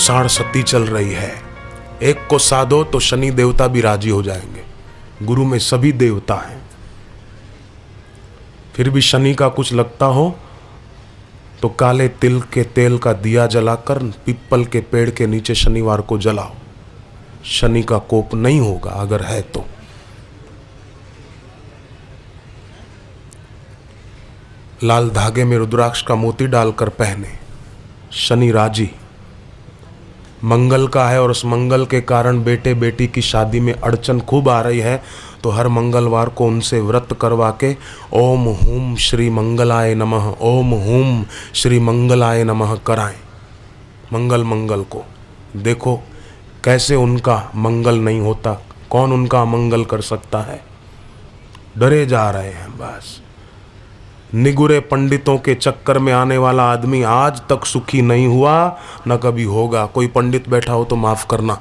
साढ़ सती चल रही है, एक को साधो तो शनि देवता भी राजी हो जाएंगे। गुरु में सभी देवता हैं, फिर भी शनि का कुछ लगता हो तो काले तिल के तेल का दिया जलाकर पीपल के पेड़ के नीचे शनिवार को जलाओ, शनि का कोप नहीं होगा अगर है तो। लाल धागे में रुद्राक्ष का मोती डालकर पहने, शनि राजी। मंगल का है और उस मंगल के कारण बेटे बेटी की शादी में अड़चन खूब आ रही है, तो हर मंगलवार को उनसे व्रत करवा के ओम हुम श्री मंगलाय नमः, ओम हुम श्री मंगलाय नमः कराएं। मंगल को देखो कैसे उनका मंगल नहीं होता, कौन उनका मंगल कर सकता है। डरे जा रहे हैं बस। निगुरे पंडितों के चक्कर में आने वाला आदमी आज तक सुखी नहीं हुआ, न कभी होगा। कोई पंडित बैठा हो तो माफ करना,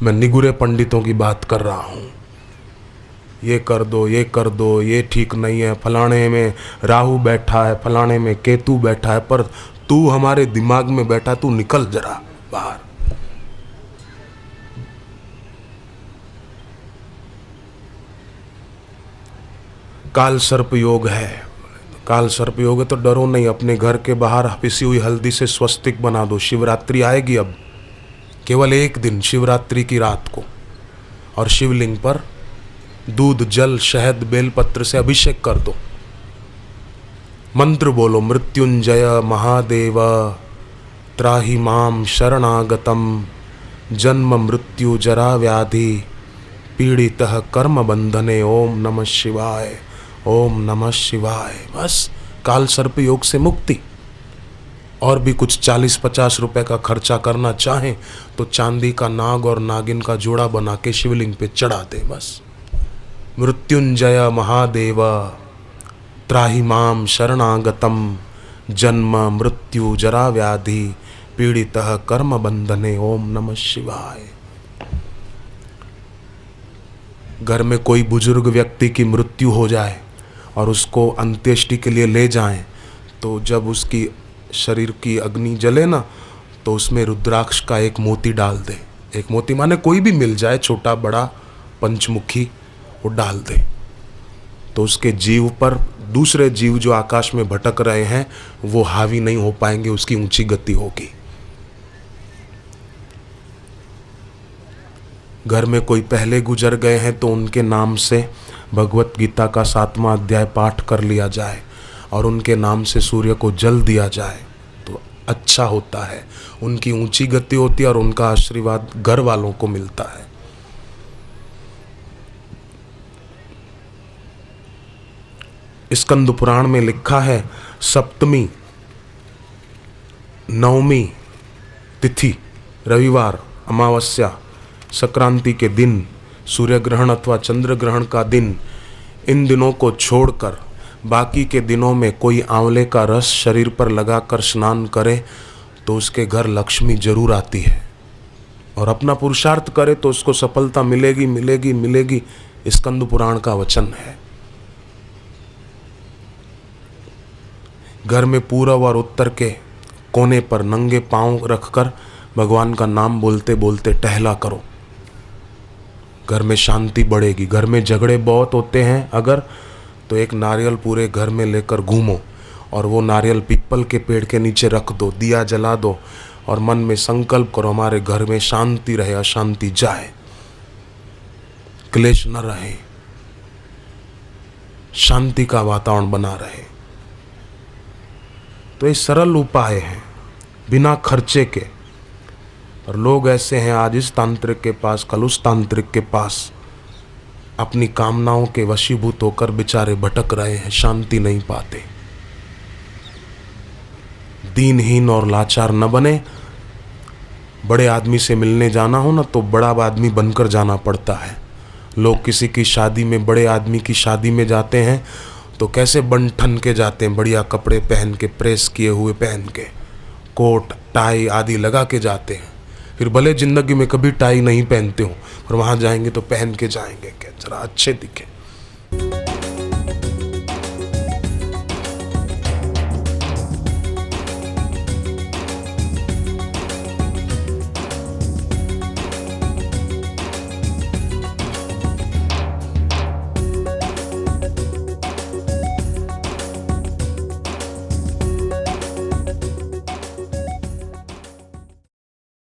मैं निगुरे पंडितों की बात कर रहा हूँ। ये कर दो, ये कर दो, ये ठीक नहीं है, फलाने में राहु बैठा है, फलाने में केतु बैठा है, पर तू हमारे दिमाग में बैठा, तू निकल जरा बाहर। काल सर्प योग है, काल सर्प योग है तो डरो नहीं। अपने घर के बाहर पिसी हुई हल्दी से स्वस्तिक बना दो। शिवरात्रि आएगी अब, केवल एक दिन शिवरात्रि की रात को, और शिवलिंग पर दूध जल शहद बेलपत्र से अभिषेक कर दो। मंत्र बोलो, मृत्युंजय महादेव त्राहि माम शरणागतम जन्म मृत्यु जरा व्याधि पीड़ितः कर्म बंधने ओम नमः शिवाय, ओम नमः शिवाय। बस काल सर्प योग से मुक्ति। और भी कुछ 40-50 रुपए का खर्चा करना चाहें तो चांदी का नाग और नागिन का जोड़ा बना के शिवलिंग पे चढ़ा दे। बस मृत्युंजय महादेव त्राहि माम शरणागतम जन्म मृत्यु जरा व्याधि पीड़ितः कर्म बंधने ओम नमः शिवाय। घर में कोई बुजुर्ग व्यक्ति की मृत्यु हो जाए और उसको अंत्येष्टि के लिए ले जाएं, तो जब उसकी शरीर की अग्नि जले ना, तो उसमें रुद्राक्ष का एक मोती डाल दे। एक मोती माने कोई भी मिल जाए, छोटा बड़ा पंचमुखी, वो डाल दे, तो उसके जीव पर दूसरे जीव जो आकाश में भटक रहे हैं वो हावी नहीं हो पाएंगे, उसकी ऊंची गति होगी। घर में कोई पहले गुजर गए हैं तो उनके नाम से भगवत गीता का 7वां अध्याय पाठ कर लिया जाए और उनके नाम से सूर्य को जल दिया जाए तो अच्छा होता है। उनकी ऊंची गति होती है और उनका आशीर्वाद घर वालों को मिलता है। स्कंद पुराण में लिखा है, सप्तमी नवमी तिथि रविवार अमावस्या संक्रांति के दिन, सूर्य ग्रहण अथवा चंद्र ग्रहण का दिन, इन दिनों को छोड़कर बाकी के दिनों में कोई आंवले का रस शरीर पर लगाकर स्नान करे तो उसके घर लक्ष्मी जरूर आती है। और अपना पुरुषार्थ करे तो उसको सफलता मिलेगी मिलेगी मिलेगी। स्कंद पुराण का वचन है। घर में पूर्व और उत्तर के कोने पर नंगे पांव रखकर भगवान का नाम बोलते बोलते टहला करो, घर में शांति बढ़ेगी। घर में झगड़े बहुत होते हैं अगर, तो एक नारियल पूरे घर में लेकर घूमो और वो नारियल पीपल के पेड़ के नीचे रख दो, दिया जला दो और मन में संकल्प करो हमारे घर में शांति रहे, अशांति जाए, क्लेश न रहे, शांति का वातावरण बना रहे। तो ये सरल उपाय हैं बिना खर्चे के। और लोग ऐसे हैं आज इस तांत्रिक के पास, कल उस तांत्रिक के पास, अपनी कामनाओं के वशीभूत होकर बेचारे भटक रहे हैं, शांति नहीं पाते। दीनहीन और लाचार न बने। बड़े आदमी से मिलने जाना हो ना तो बड़ा आदमी बनकर जाना पड़ता है। लोग किसी की शादी में, बड़े आदमी की शादी में जाते हैं तो कैसे बन ठन के जाते हैं, बढ़िया कपड़े पहन के, प्रेस किए हुए पहन के, कोट टाई आदि लगा के जाते हैं। फिर भले जिंदगी में कभी टाई नहीं पहनते हो, पर वहाँ जाएंगे तो पहन के जाएंगे कि जरा अच्छे दिखे।